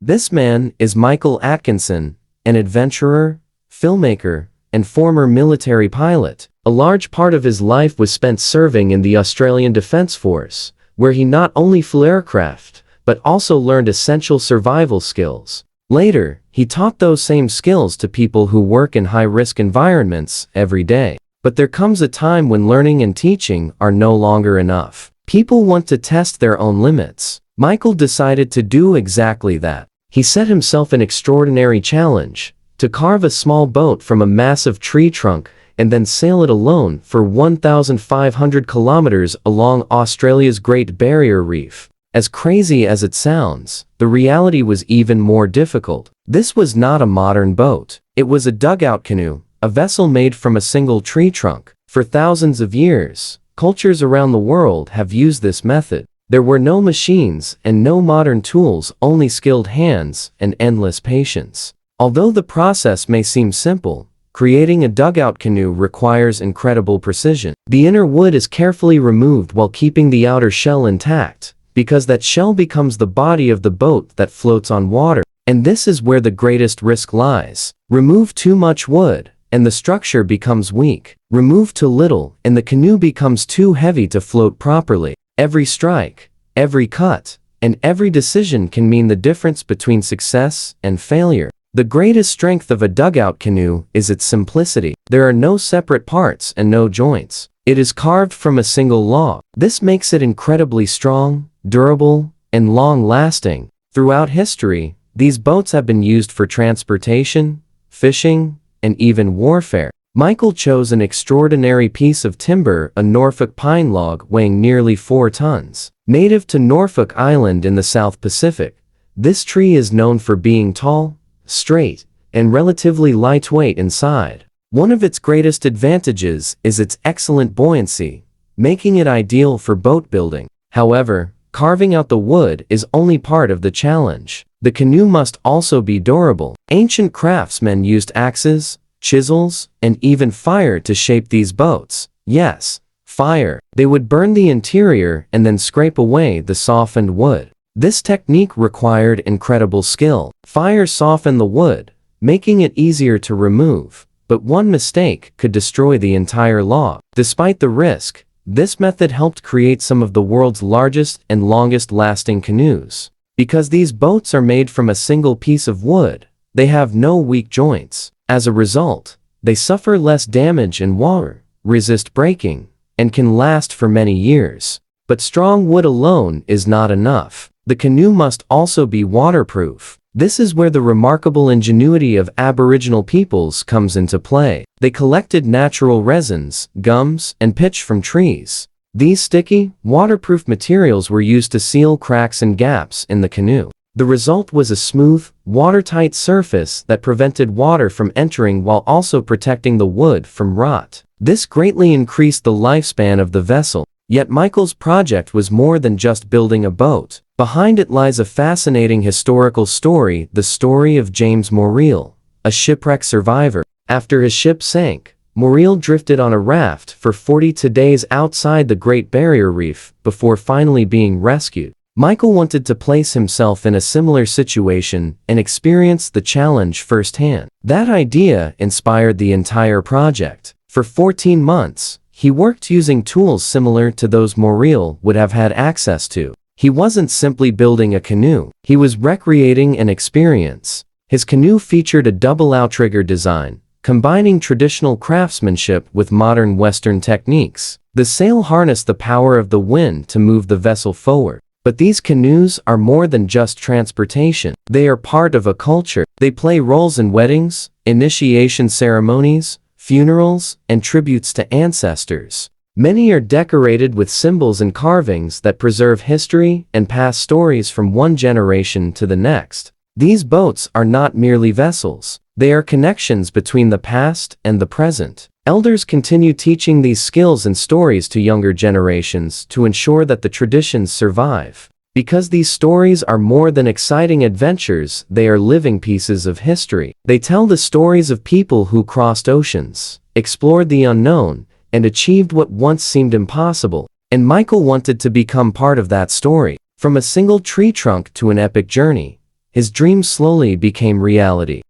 This man is Michael Atkinson, an adventurer, filmmaker, and former military pilot. A large part of his life was spent serving in the Australian Defence Force, where he not only flew aircraft, but also learned essential survival skills. Later, he taught those same skills to people who work in high-risk environments every day. But there comes a time when learning and teaching are no longer enough. People want to test their own limits. Michael decided to do exactly that. He set himself an extraordinary challenge: to carve a small boat from a massive tree trunk and then sail it alone for 1,500 kilometers along Australia's Great Barrier Reef. As crazy as it sounds, the reality was even more difficult. This was not a modern boat. It was a dugout canoe, a vessel made from a single tree trunk. For thousands of years, cultures around the world have used this method. There were no machines and no modern tools, only skilled hands and endless patience. Although the process may seem simple, creating a dugout canoe requires incredible precision. The inner wood is carefully removed while keeping the outer shell intact, because that shell becomes the body of the boat that floats on water. And this is where the greatest risk lies. Remove too much wood, and the structure becomes weak. Remove too little, and the canoe becomes too heavy to float properly. Every strike, every cut, and every decision can mean the difference between success and failure. The greatest strength of a dugout canoe is its simplicity. There are no separate parts and no joints. It is carved from a single log. This makes it incredibly strong, durable, and long-lasting. Throughout history, these boats have been used for transportation, fishing, and even warfare. Michael chose an extraordinary piece of timber, a Norfolk pine log weighing nearly 4 tons. Native to Norfolk Island in the South Pacific, this tree is known for being tall, straight, and relatively lightweight inside. One of its greatest advantages is its excellent buoyancy, making it ideal for boat building. However, carving out the wood is only part of the challenge. The canoe must also be durable. Ancient craftsmen used axes, chisels, and even fire to shape these boats. Yes, fire. They would burn the interior and then scrape away the softened wood. This technique required incredible skill. Fire softened the wood, making it easier to remove, but one mistake could destroy the entire log. Despite the risk, this method helped create some of the world's largest and longest-lasting canoes. Because these boats are made from a single piece of wood, they have no weak joints. As a result, they suffer less damage in water, resist breaking, and can last for many years. But strong wood alone is not enough. The canoe must also be waterproof. This is where the remarkable ingenuity of Aboriginal peoples comes into play. They collected natural resins, gums, and pitch from trees. These sticky, waterproof materials were used to seal cracks and gaps in the canoe. The result was a smooth, watertight surface that prevented water from entering while also protecting the wood from rot. This greatly increased the lifespan of the vessel. Yet Michael's project was more than just building a boat. Behind it lies a fascinating historical story, the story of James Morrill, a shipwreck survivor. After his ship sank, Morrill drifted on a raft for 42 days outside the Great Barrier Reef before finally being rescued. Michael wanted to place himself in a similar situation and experience the challenge firsthand. That idea inspired the entire project. For 14 months, he worked using tools similar to those Morrill would have had access to. He wasn't simply building a canoe, he was recreating an experience. His canoe featured a double outrigger design, combining traditional craftsmanship with modern Western techniques. The sail harnessed the power of the wind to move the vessel forward. But these canoes are more than just transportation. They are part of a culture. They play roles in weddings, initiation ceremonies, funerals, and tributes to ancestors. Many are decorated with symbols and carvings that preserve history and pass stories from one generation to the next. These boats are not merely vessels. They are connections between the past and the present. Elders continue teaching these skills and stories to younger generations to ensure that the traditions survive. Because these stories are more than exciting adventures, they are living pieces of history. They tell the stories of people who crossed oceans, explored the unknown, and achieved what once seemed impossible. And Michael wanted to become part of that story. From a single tree trunk to an epic journey, his dream slowly became reality.